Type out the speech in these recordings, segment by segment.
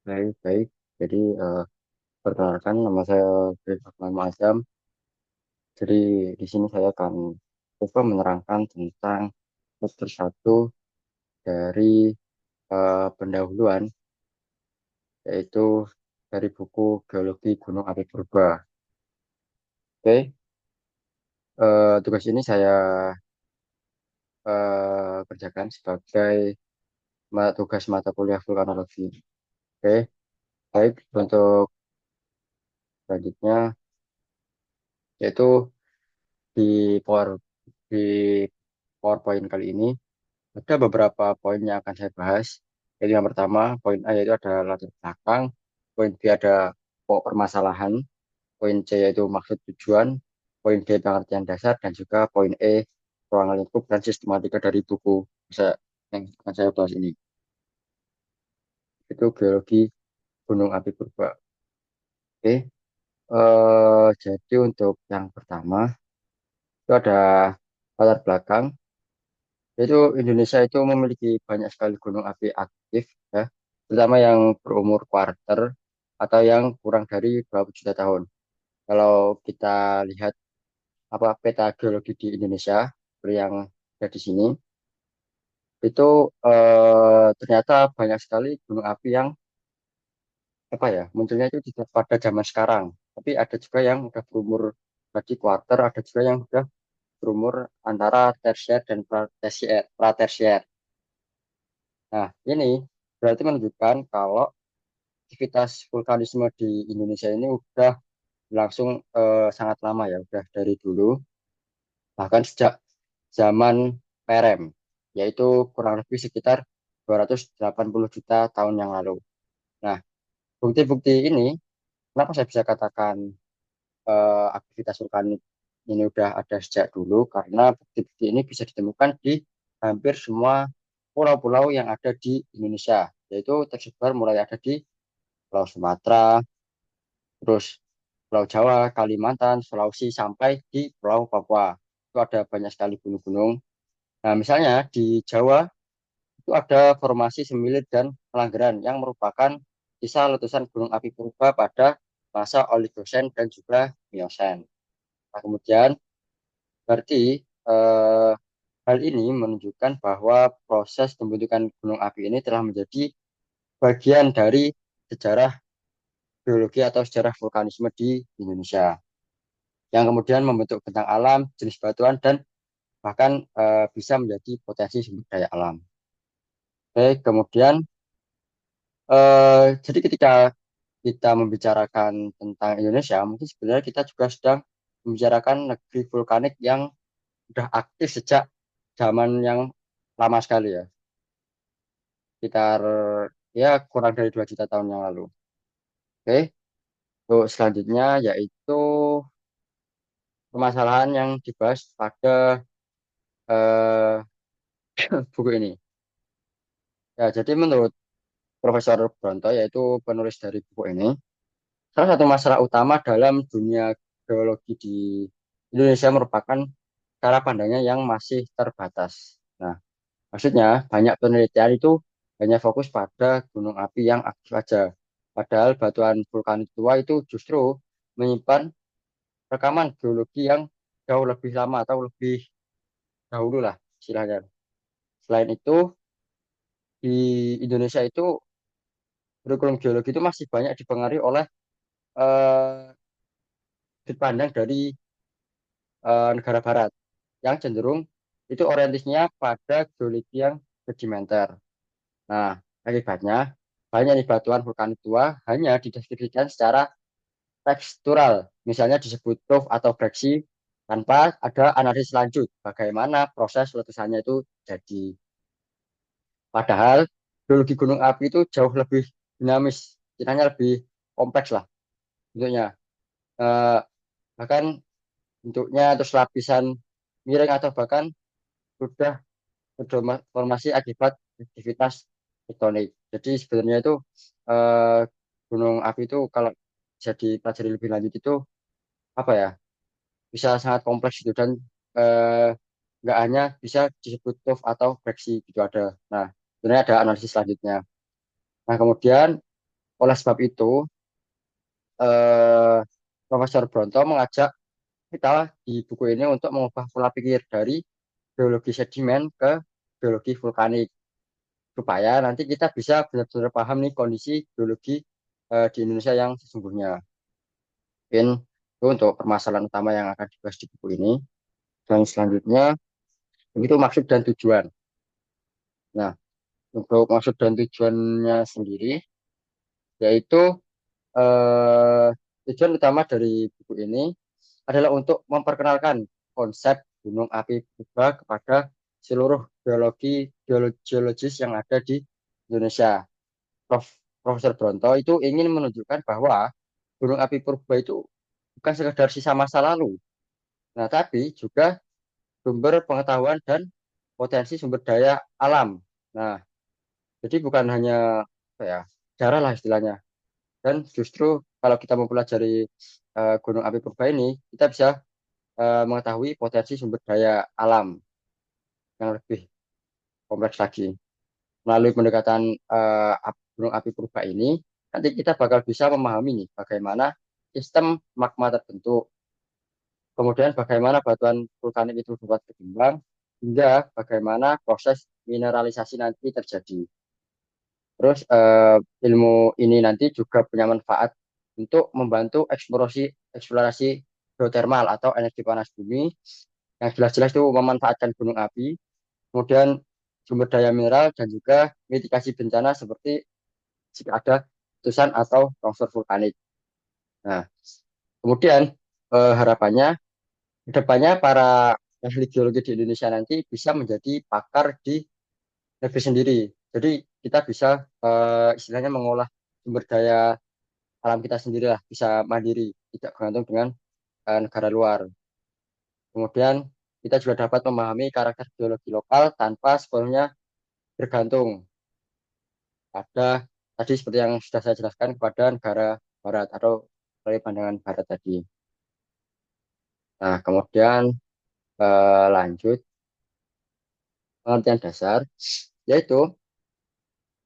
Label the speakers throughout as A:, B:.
A: Baik, baik. Jadi, perkenalkan nama saya Firman Azam. Jadi, di sini saya akan coba menerangkan tentang chapter 1 dari pendahuluan, yaitu dari buku Geologi Gunung Api Purba. Oke, tugas ini saya kerjakan sebagai tugas mata kuliah vulkanologi. Oke, baik. Untuk selanjutnya, yaitu di di PowerPoint kali ini, ada beberapa poin yang akan saya bahas. Jadi yang pertama, poin A yaitu ada latar belakang, poin B ada pokok permasalahan, poin C yaitu maksud tujuan, poin D pengertian dasar, dan juga poin E ruang lingkup dan sistematika dari buku yang akan saya bahas ini. Itu geologi Gunung Api Purba. Oke, jadi untuk yang pertama, itu ada latar belakang. Itu Indonesia itu memiliki banyak sekali gunung api aktif, ya, terutama yang berumur kuarter atau yang kurang dari berapa juta tahun. Kalau kita lihat apa peta geologi di Indonesia seperti yang ada di sini, itu ternyata banyak sekali gunung api yang apa ya munculnya itu tidak pada zaman sekarang. Tapi ada juga yang udah berumur tadi kuarter, ada juga yang sudah berumur antara tersier dan pratersier. Nah, ini berarti menunjukkan kalau aktivitas vulkanisme di Indonesia ini udah langsung sangat lama ya, udah dari dulu, bahkan sejak zaman Perem, yaitu kurang lebih sekitar 280 juta tahun yang lalu. Nah, bukti-bukti ini, kenapa saya bisa katakan aktivitas vulkanik ini udah ada sejak dulu? Karena bukti-bukti ini bisa ditemukan di hampir semua pulau-pulau yang ada di Indonesia, yaitu tersebar mulai ada di Pulau Sumatera, terus Pulau Jawa, Kalimantan, Sulawesi, sampai di Pulau Papua. Itu ada banyak sekali gunung-gunung. Nah, misalnya di Jawa itu ada formasi Semilir dan Pelanggeran yang merupakan sisa letusan gunung api purba pada masa Oligosen dan juga Miosen. Nah, kemudian berarti hal ini menunjukkan bahwa proses pembentukan gunung api ini telah menjadi bagian dari sejarah geologi atau sejarah vulkanisme di Indonesia, yang kemudian membentuk bentang alam, jenis batuan, dan bahkan bisa menjadi potensi sumber daya alam. Oke, kemudian jadi ketika kita membicarakan tentang Indonesia, mungkin sebenarnya kita juga sedang membicarakan negeri vulkanik yang sudah aktif sejak zaman yang lama sekali ya, sekitar ya kurang dari 2 juta tahun yang lalu. Oke, untuk selanjutnya yaitu permasalahan yang dibahas pada eh, buku ini. Ya, jadi menurut Profesor Bronto, yaitu penulis dari buku ini, salah satu masalah utama dalam dunia geologi di Indonesia merupakan cara pandangnya yang masih terbatas. Nah, maksudnya banyak penelitian itu hanya fokus pada gunung api yang aktif saja. Padahal batuan vulkanik tua itu justru menyimpan rekaman geologi yang jauh lebih lama atau lebih dahulu lah istilahnya. Selain itu, di Indonesia itu kurikulum geologi itu masih banyak dipengaruhi oleh eh, sudut pandang dari negara barat yang cenderung itu orientasinya pada geologi yang sedimenter. Nah, akibatnya banyak nih batuan vulkanik tua hanya dideskripsikan secara tekstural, misalnya disebut tuff atau breksi tanpa ada analisis lanjut bagaimana proses letusannya itu jadi. Padahal geologi gunung api itu jauh lebih dinamis, istilahnya lebih kompleks lah bentuknya. Eh, bahkan bentuknya terus lapisan miring atau bahkan sudah berformasi akibat aktivitas tektonik. Jadi sebenarnya itu eh, gunung api itu kalau bisa dipelajari lebih lanjut itu apa ya bisa sangat kompleks gitu dan eh, nggak hanya bisa disebut tuff atau breksi gitu ada. Nah sebenarnya ada analisis selanjutnya. Nah kemudian Oleh sebab itu, eh, Profesor Bronto mengajak kita di buku ini untuk mengubah pola pikir dari geologi sedimen ke geologi vulkanik supaya nanti kita bisa benar-benar paham nih kondisi geologi di Indonesia yang sesungguhnya. Mungkin itu untuk permasalahan utama yang akan dibahas di buku ini. Dan selanjutnya itu maksud dan tujuan. Nah, untuk maksud dan tujuannya sendiri yaitu eh, tujuan utama dari buku ini adalah untuk memperkenalkan konsep gunung api Kuba kepada seluruh geologis yang ada di Indonesia. Profesor Bronto itu ingin menunjukkan bahwa gunung api Purba itu bukan sekedar sisa masa lalu, nah tapi juga sumber pengetahuan dan potensi sumber daya alam. Nah, jadi bukan hanya apa ya, sejarah lah istilahnya. Dan justru kalau kita mempelajari gunung api Purba ini, kita bisa mengetahui potensi sumber daya alam yang lebih kompleks lagi. Melalui pendekatan gunung api purba ini, nanti kita bakal bisa memahami nih bagaimana sistem magma terbentuk, kemudian bagaimana batuan vulkanik itu dapat berkembang, hingga bagaimana proses mineralisasi nanti terjadi. Terus ilmu ini nanti juga punya manfaat untuk membantu eksplorasi geotermal atau energi panas bumi yang jelas-jelas itu memanfaatkan gunung api, kemudian sumber daya mineral dan juga mitigasi bencana seperti jika ada letusan atau longsor vulkanik. Nah, kemudian harapannya kedepannya para ahli geologi di Indonesia nanti bisa menjadi pakar di negeri sendiri. Jadi kita bisa istilahnya mengolah sumber daya alam kita sendiri lah, bisa mandiri, tidak bergantung dengan negara luar. Kemudian kita juga dapat memahami karakter geologi lokal tanpa sepenuhnya bergantung pada tadi seperti yang sudah saya jelaskan kepada negara barat atau dari pandangan barat tadi. Nah, kemudian lanjut pengertian dasar, yaitu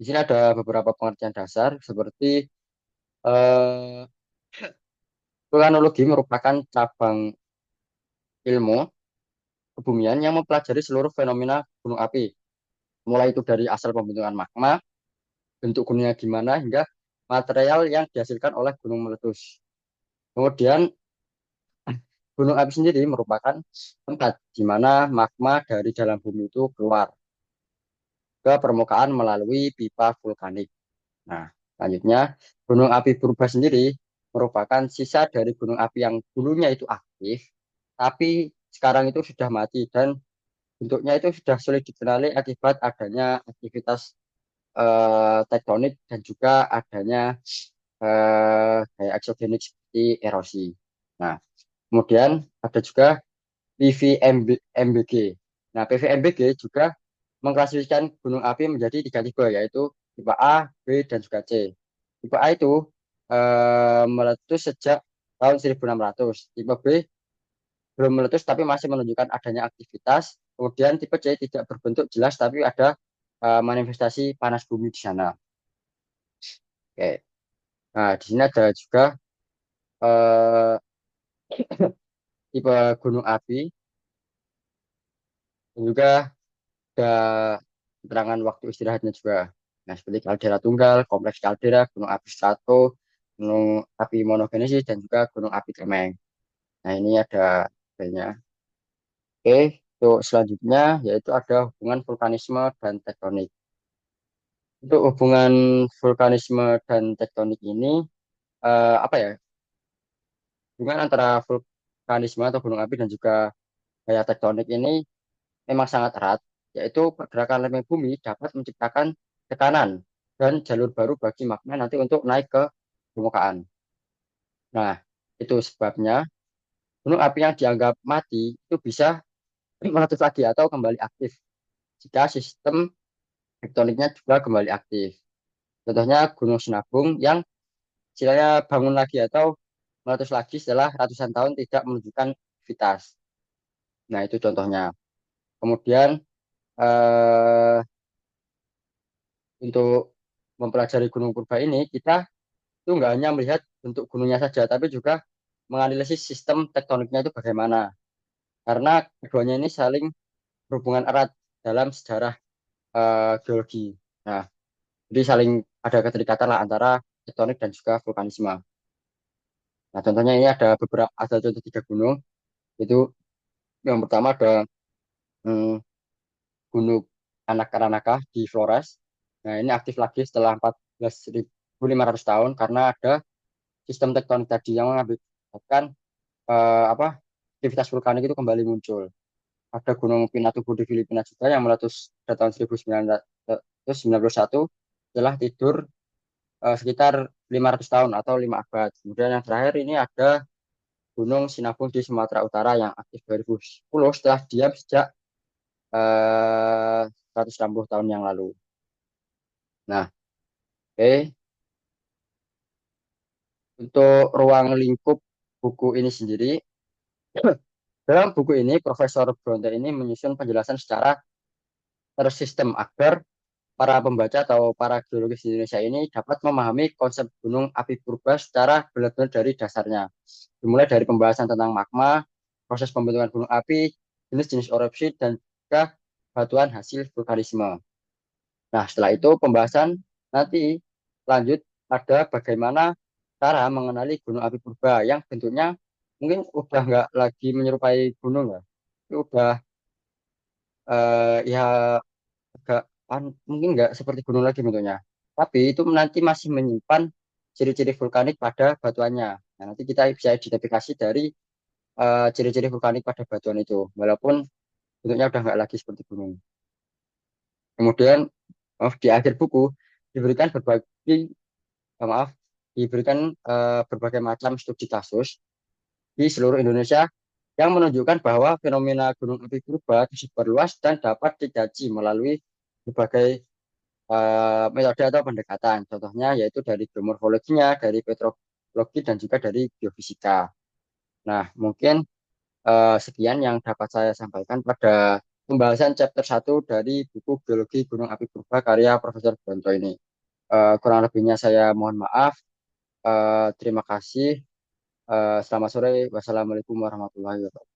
A: di sini ada beberapa pengertian dasar seperti eh, vulkanologi merupakan cabang ilmu kebumian yang mempelajari seluruh fenomena gunung api, mulai itu dari asal pembentukan magma, bentuk gunungnya gimana, hingga material yang dihasilkan oleh gunung meletus. Kemudian gunung api sendiri merupakan tempat di mana magma dari dalam bumi itu keluar ke permukaan melalui pipa vulkanik. Nah, selanjutnya gunung api Purba sendiri merupakan sisa dari gunung api yang dulunya itu aktif, tapi sekarang itu sudah mati dan bentuknya itu sudah sulit dikenali akibat adanya aktivitas tektonik dan juga adanya kayak eksogenik seperti erosi. Nah, kemudian ada juga PVMBG. Nah, PVMBG juga mengklasifikasikan gunung api menjadi tiga tipe, yaitu tipe A, B, dan juga C. Tipe A itu meletus sejak tahun 1600. Tipe B belum meletus tapi masih menunjukkan adanya aktivitas. Kemudian tipe C tidak berbentuk jelas tapi ada manifestasi panas bumi di sana. Oke. Nah, di sini ada juga eh, tipe gunung api dan juga ada keterangan waktu istirahatnya juga. Nah, seperti kaldera tunggal, kompleks kaldera, gunung api strato, gunung api monogenesis, dan juga gunung api tremeng. Nah, ini ada banyak. Oke, untuk selanjutnya yaitu ada hubungan vulkanisme dan tektonik. Untuk hubungan vulkanisme dan tektonik ini, apa ya, hubungan antara vulkanisme atau gunung api dan juga gaya tektonik ini memang sangat erat, yaitu pergerakan lempeng bumi dapat menciptakan tekanan dan jalur baru bagi magma nanti untuk naik ke permukaan. Nah, itu sebabnya gunung api yang dianggap mati itu bisa meletus lagi atau kembali aktif jika sistem tektoniknya juga kembali aktif. Contohnya Gunung Sinabung yang istilahnya bangun lagi atau meletus lagi setelah ratusan tahun tidak menunjukkan aktivitas. Nah, itu contohnya. Kemudian eh, untuk mempelajari Gunung Purba ini, kita itu nggak hanya melihat bentuk gunungnya saja, tapi juga menganalisis sistem tektoniknya itu bagaimana. Karena keduanya ini saling berhubungan erat dalam sejarah geologi. Nah, jadi saling ada keterikatan lah antara tektonik dan juga vulkanisme. Nah, contohnya ini ada contoh tiga gunung. Itu yang pertama ada hmm, Gunung Anak Rakatau di Flores. Nah, ini aktif lagi setelah 14.500 tahun karena ada sistem tektonik tadi yang mengakibatkan apa aktivitas vulkanik itu kembali muncul. Ada Gunung Pinatubo di Filipina juga yang meletus pada tahun 1991 setelah tidur sekitar 500 tahun atau 5 abad. Kemudian yang terakhir ini ada Gunung Sinabung di Sumatera Utara yang aktif 2010 setelah diam sejak 160 tahun yang lalu. Nah, oke, untuk ruang lingkup buku ini sendiri, dalam buku ini Profesor Bronte ini menyusun penjelasan secara tersistem agar para pembaca atau para geologis di Indonesia ini dapat memahami konsep gunung api purba secara benar-benar dari dasarnya. Dimulai dari pembahasan tentang magma, proses pembentukan gunung api, jenis-jenis erupsi, dan juga batuan hasil vulkanisme. Nah, setelah itu pembahasan nanti lanjut ada bagaimana cara mengenali gunung api purba yang bentuknya mungkin udah nggak lagi menyerupai gunung ya. Itu udah ya agak mungkin nggak seperti gunung lagi bentuknya. Tapi itu nanti masih menyimpan ciri-ciri vulkanik pada batuannya. Nah, nanti kita bisa identifikasi dari ciri-ciri vulkanik pada batuan itu, walaupun bentuknya udah nggak lagi seperti gunung. Kemudian di akhir buku diberikan maaf, diberikan berbagai macam studi kasus di seluruh Indonesia yang menunjukkan bahwa fenomena gunung api purba tersebar luas dan dapat dikaji melalui berbagai metode atau pendekatan. Contohnya yaitu dari geomorfologinya, dari petrologi, dan juga dari geofisika. Nah, mungkin sekian yang dapat saya sampaikan pada pembahasan chapter 1 dari buku Geologi Gunung Api Purba karya Profesor Bronto ini. Kurang lebihnya saya mohon maaf. Terima kasih. Selamat sore. Wassalamualaikum warahmatullahi wabarakatuh.